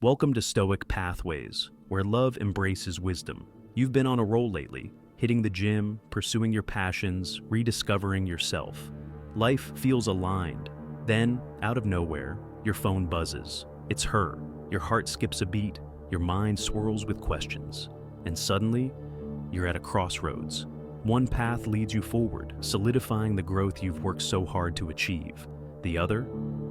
Welcome to Stoic Pathways, where love embraces wisdom. You've been on a roll lately, hitting the gym, pursuing your passions, rediscovering yourself. Life feels aligned. Then, out of nowhere, your phone buzzes. It's her. Your heart skips a beat, your mind swirls with questions. And suddenly, you're at a crossroads. One path leads you forward, solidifying the growth you've worked so hard to achieve. The other,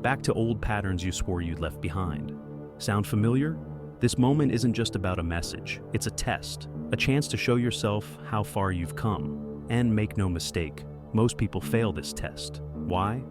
back to old patterns you swore you'd left behind. Sound familiar? This moment isn't just about a message, it's a test, a chance to show yourself how far you've come. And make no mistake, most people fail this test. Why?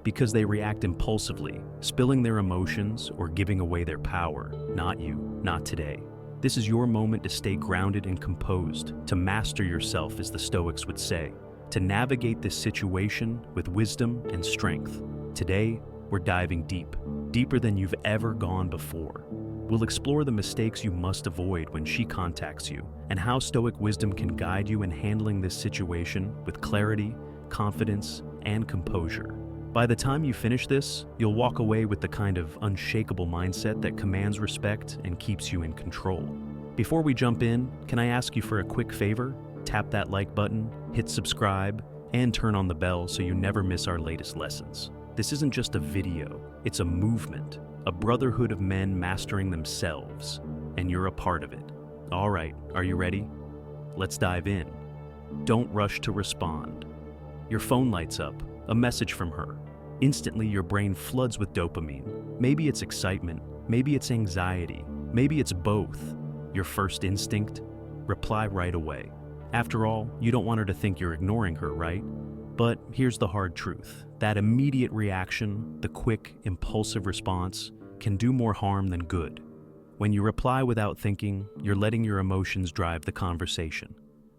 Because they react impulsively, spilling their emotions or giving away their power. Not you, not today. This is your moment to stay grounded and composed, to master yourself, as the Stoics would say, to navigate this situation with wisdom and strength. Today, we're diving deep, deeper than you've ever gone before. We'll explore the mistakes you must avoid when she contacts you, and how Stoic wisdom can guide you in handling this situation with clarity, confidence, and composure. By the time you finish this, you'll walk away with the kind of unshakable mindset that commands respect and keeps you in control. Before we jump in, can I ask you for a quick favor? Tap that like button, hit subscribe, and turn on the bell so you never miss our latest lessons. This isn't just a video, it's a movement, a brotherhood of men mastering themselves, and you're a part of it. All right, are you ready? Let's dive in. Don't rush to respond. Your phone lights up, a message from her. Instantly, your brain floods with dopamine. Maybe it's excitement, maybe it's anxiety, maybe it's both. Your first instinct? Reply right away. After all, you don't want her to think you're ignoring her, right? But here's the hard truth. That immediate reaction, the quick, impulsive response, can do more harm than good. When you reply without thinking, you're letting your emotions drive the conversation.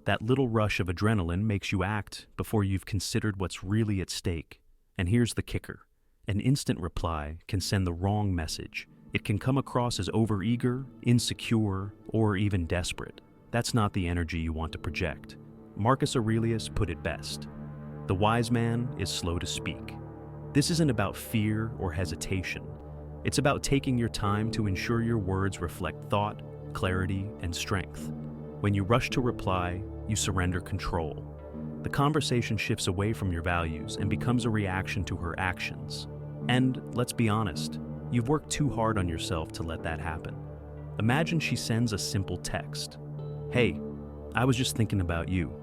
That little rush of adrenaline makes you act before you've considered what's really at stake. And here's the kicker. An instant reply can send the wrong message. It can come across as overeager, insecure, or even desperate. That's not the energy you want to project. Marcus Aurelius put it best. The wise man is slow to speak. This isn't about fear or hesitation. It's about taking your time to ensure your words reflect thought, clarity, and strength. When you rush to reply, you surrender control. The conversation shifts away from your values and becomes a reaction to her actions. And let's be honest, you've worked too hard on yourself to let that happen. Imagine she sends a simple text. Hey, I was just thinking about you.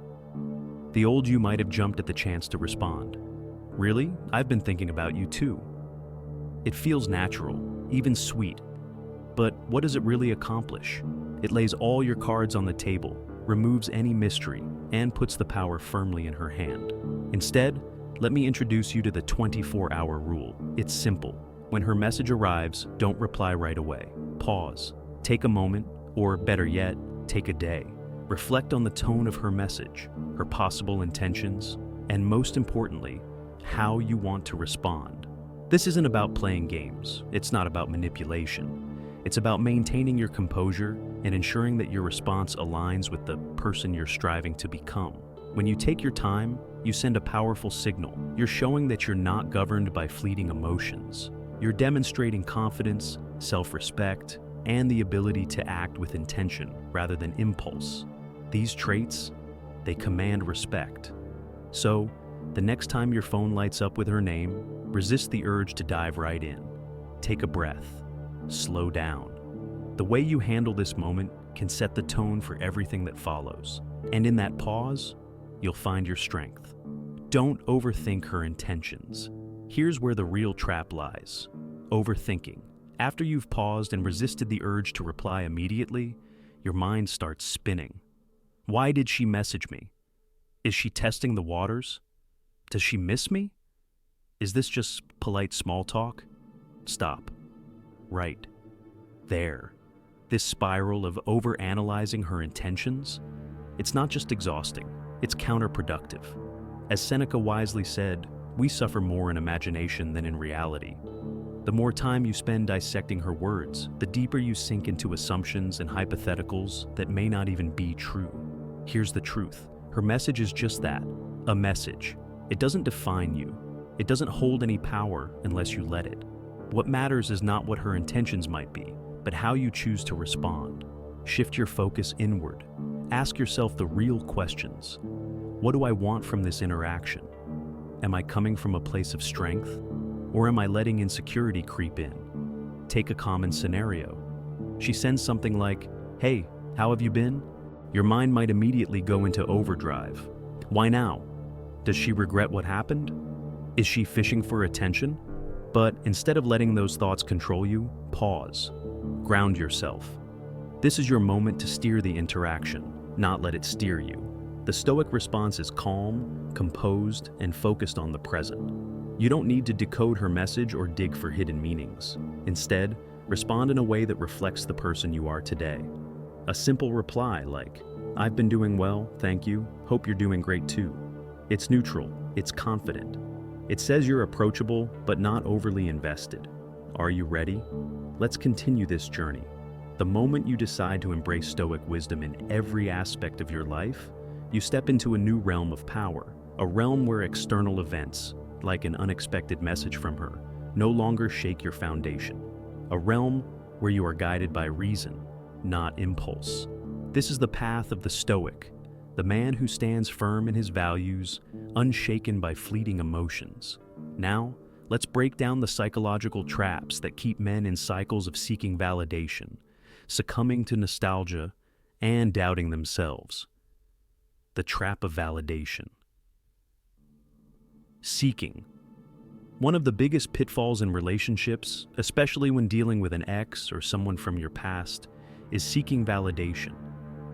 The old you might have jumped at the chance to respond. Really? I've been thinking about you too. It feels natural, even sweet. But what does it really accomplish? It lays all your cards on the table, removes any mystery, and puts the power firmly in her hand. Instead, let me introduce you to the 24-hour rule. It's simple. When her message arrives, don't reply right away. Pause. Take a moment, or better yet, take a day. Reflect on the tone of her message, her possible intentions, and most importantly, how you want to respond. This isn't about playing games. It's not about manipulation. It's about maintaining your composure and ensuring that your response aligns with the person you're striving to become. When you take your time, you send a powerful signal. You're showing that you're not governed by fleeting emotions. You're demonstrating confidence, self-respect, and the ability to act with intention rather than impulse. These traits, they command respect. So, the next time your phone lights up with her name, resist the urge to dive right in. Take a breath. Slow down. The way you handle this moment can set the tone for everything that follows. And in that pause, you'll find your strength. Don't overthink her intentions. Here's where the real trap lies. Overthinking. After you've paused and resisted the urge to reply immediately, your mind starts spinning. Why did she message me? Is she testing the waters? Does she miss me? Is this just polite small talk? Stop. Right. There. This spiral of overanalyzing her intentions, it's not just exhausting, it's counterproductive. As Seneca wisely said, we suffer more in imagination than in reality. The more time you spend dissecting her words, the deeper you sink into assumptions and hypotheticals that may not even be true. Here's the truth. Her message is just that, a message. It doesn't define you. It doesn't hold any power unless you let it. What matters is not what her intentions might be, but how you choose to respond. Shift your focus inward. Ask yourself the real questions. What do I want from this interaction? Am I coming from a place of strength, or am I letting insecurity creep in? Take a common scenario. She sends something like, "Hey, how have you been?" Your mind might immediately go into overdrive. Why now? Does she regret what happened? Is she fishing for attention? But instead of letting those thoughts control you, pause. Ground yourself. This is your moment to steer the interaction, not let it steer you. The Stoic response is calm, composed, and focused on the present. You don't need to decode her message or dig for hidden meanings. Instead, respond in a way that reflects the person you are today. A simple reply like, "I've been doing well, thank you, hope you're doing great too." It's neutral, it's confident. It says you're approachable, but not overly invested. Are you ready? Let's continue this journey. The moment you decide to embrace Stoic wisdom in every aspect of your life, you step into a new realm of power, a realm where external events, like an unexpected message from her, no longer shake your foundation. A realm where you are guided by reason, not impulse. This is the path of the Stoic, the man who stands firm in his values, unshaken by fleeting emotions. Now, let's break down the psychological traps that keep men in cycles of seeking validation, succumbing to nostalgia, and doubting themselves. The trap of validation. Seeking. One of the biggest pitfalls in relationships, especially when dealing with an ex or someone from your past, is seeking validation.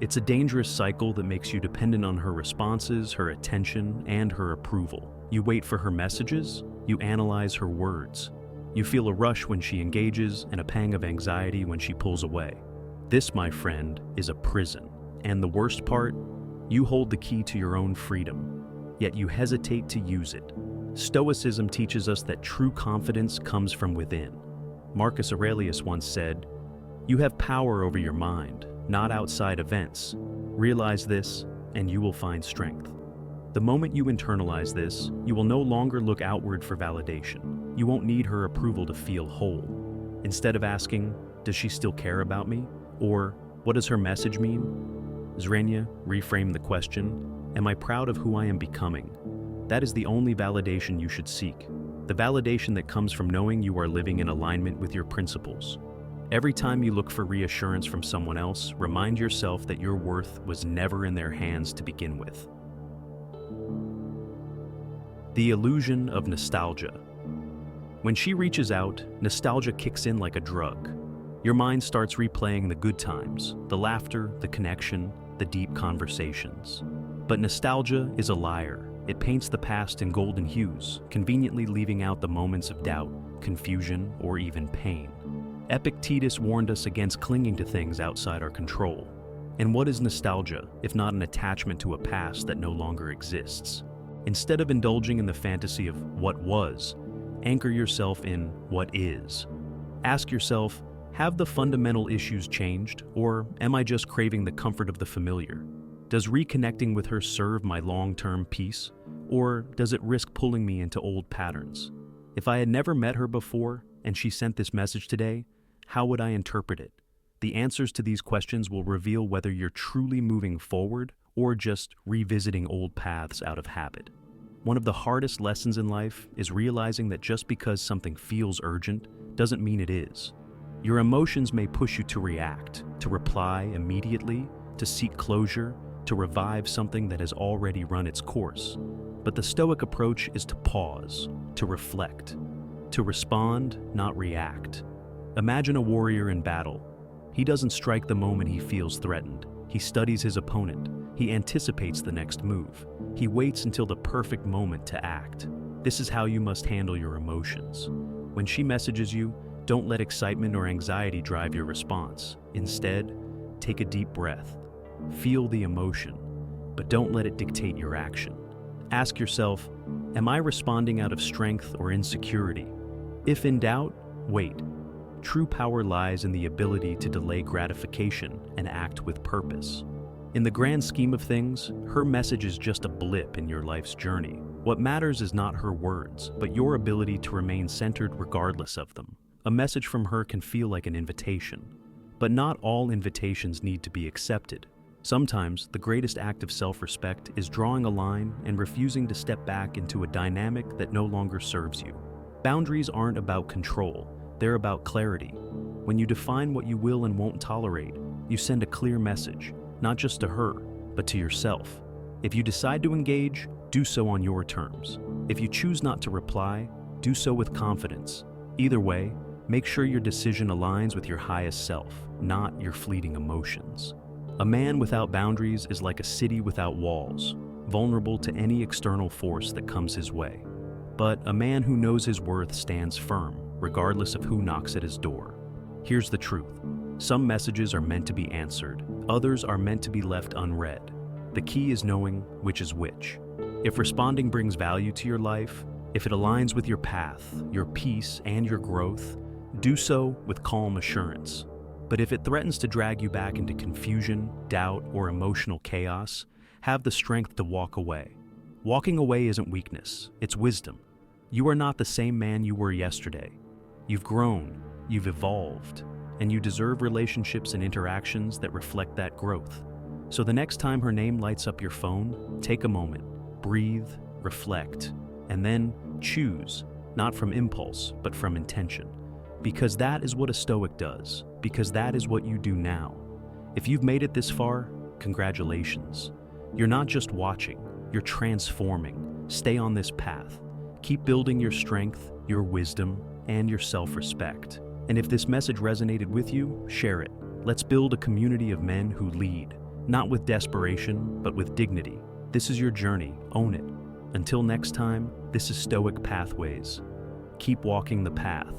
It's a dangerous cycle that makes you dependent on her responses, her attention, and her approval. You wait for her messages, you analyze her words. You feel a rush when she engages and a pang of anxiety when she pulls away. This, my friend, is a prison. And the worst part, you hold the key to your own freedom, yet you hesitate to use it. Stoicism teaches us that true confidence comes from within. Marcus Aurelius once said, "You have power over your mind, not outside events. Realize this, and you will find strength." The moment you internalize this, you will no longer look outward for validation. You won't need her approval to feel whole. Instead of asking, "Does she still care about me?" or "What does her message mean?" Zrenya, reframe the question, "Am I proud of who I am becoming?" That is the only validation you should seek. The validation that comes from knowing you are living in alignment with your principles. Every time you look for reassurance from someone else, remind yourself that your worth was never in their hands to begin with. The illusion of nostalgia. When she reaches out, nostalgia kicks in like a drug. Your mind starts replaying the good times, the laughter, the connection, the deep conversations. But nostalgia is a liar. It paints the past in golden hues, conveniently leaving out the moments of doubt, confusion, or even pain. Epictetus warned us against clinging to things outside our control. And what is nostalgia, if not an attachment to a past that no longer exists? Instead of indulging in the fantasy of what was, anchor yourself in what is. Ask yourself, have the fundamental issues changed, or am I just craving the comfort of the familiar? Does reconnecting with her serve my long-term peace, or does it risk pulling me into old patterns? If I had never met her before and she sent this message today, how would I interpret it? The answers to these questions will reveal whether you're truly moving forward or just revisiting old paths out of habit. One of the hardest lessons in life is realizing that just because something feels urgent doesn't mean it is. Your emotions may push you to react, to reply immediately, to seek closure, to revive something that has already run its course. But the Stoic approach is to pause, to reflect, to respond, not react. Imagine a warrior in battle. He doesn't strike the moment he feels threatened. He studies his opponent. He anticipates the next move. He waits until the perfect moment to act. This is how you must handle your emotions. When she messages you, don't let excitement or anxiety drive your response. Instead, take a deep breath. Feel the emotion, but don't let it dictate your action. Ask yourself, am I responding out of strength or insecurity? If in doubt, wait. True power lies in the ability to delay gratification and act with purpose. In the grand scheme of things, her message is just a blip in your life's journey. What matters is not her words, but your ability to remain centered regardless of them. A message from her can feel like an invitation, But not all invitations need to be accepted. Sometimes the greatest act of self-respect is drawing a line and refusing to step back into a dynamic that no longer serves you. Boundaries aren't about control, they're about clarity. When you define what you will and won't tolerate, you send a clear message, not just to her, but to yourself. If you decide to engage, do so on your terms. If you choose not to reply, do so with confidence. Either way, make sure your decision aligns with your highest self, not your fleeting emotions. A man without boundaries is like a city without walls, vulnerable to any external force that comes his way. But a man who knows his worth stands firm, regardless of who knocks at his door. Here's the truth. Some messages are meant to be answered, others are meant to be left unread. The key is knowing which is which. If responding brings value to your life, if it aligns with your path, your peace, and your growth, do so with calm assurance. But if it threatens to drag you back into confusion, doubt, or emotional chaos, have the strength to walk away. Walking away isn't weakness, it's wisdom. You are not the same man you were yesterday. You've grown, you've evolved, and you deserve relationships and interactions that reflect that growth. So the next time her name lights up your phone, take a moment, breathe, reflect, and then choose, not from impulse, but from intention. Because that is what a Stoic does, because that is what you do now. If you've made it this far, congratulations. You're not just watching, you're transforming. Stay on this path. Keep building your strength, your wisdom, and your self-respect. And if this message resonated with you, share it. Let's build a community of men who lead, not with desperation, but with dignity. This is your journey, own it. Until next time, this is Stoic Pathways. Keep walking the path.